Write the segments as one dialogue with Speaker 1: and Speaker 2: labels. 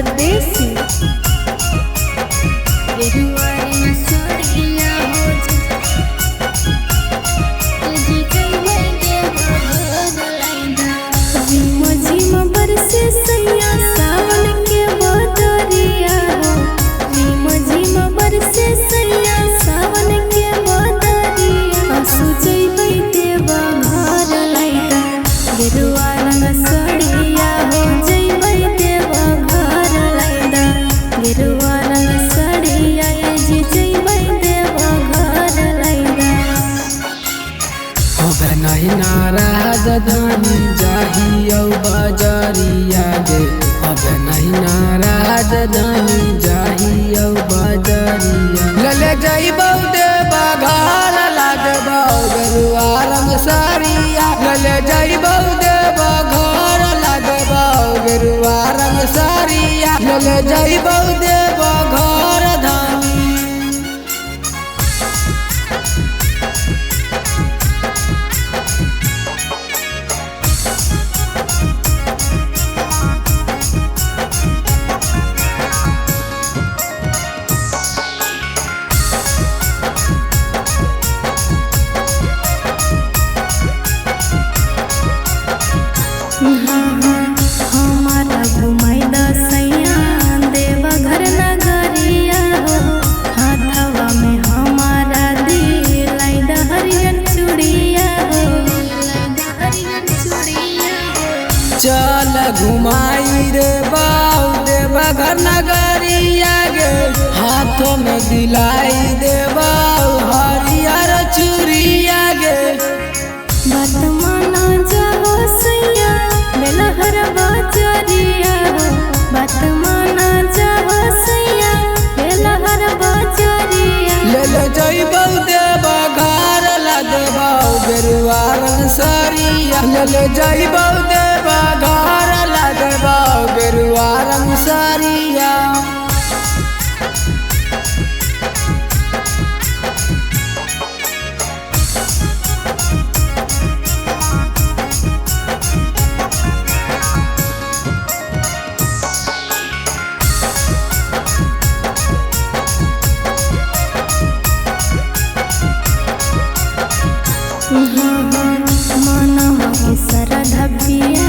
Speaker 1: परदेसी
Speaker 2: नहीं नाराज धानी जाहियो बजरिया गे। अब नहीं नाराज धानी जाहियो बजरिया लले जइबौ देबा घर लागबौ गेरुआ रंग साड़िया। लले जइबौ देबा घर लागबौ गेरुआ रंग साड़िया। लले जइबौ देबा घर धानी
Speaker 1: हमारा घुमाई दसैया देवा घर नगरिया हो। हाथवा में हमारा दिलाई हरियन चूड़िया हो।
Speaker 2: चल घुमाई रे बाऊ देवा घर नगरिया गे। हाथों में दिलाई देवाऊ हरियर चूड़िया गे।
Speaker 1: बतमाना जाओ सैया बेलहर बाजरिया हो। बतमाना जाओ सैया बेलहर बाजरिया।
Speaker 2: ले जइबौ देवा घर लागबौ गेरुआ रंग साड़िया। ले जइबौ देवा घर लागबौ गेरुआ रंग साड़िया।
Speaker 1: मनवा के सरधा पिया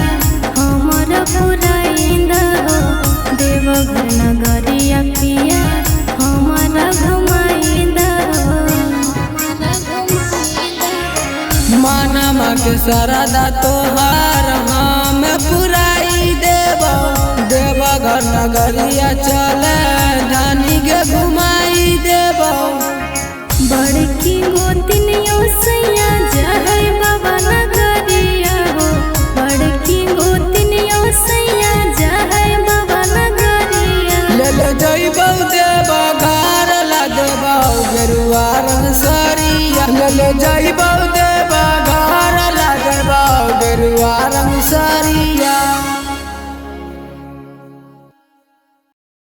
Speaker 1: हमारा पुराइंदा हो। देवघर नगरिया पिया हमारा घुमाइंदा हो।
Speaker 2: मनवा के सरधा तोहार हम पुराई देबौ। देवघर नगरिया चले धानी के घुमाई देबौ।
Speaker 1: बड़की गोतिनियो सैया जहै बाबा नगरिया हो। बड़की गोतिनियो सैया जहै बाबा नगरिया।
Speaker 2: ले जइबौ देवा घर लागबौ गेरुआ रंग साड़िया। ले जइबौ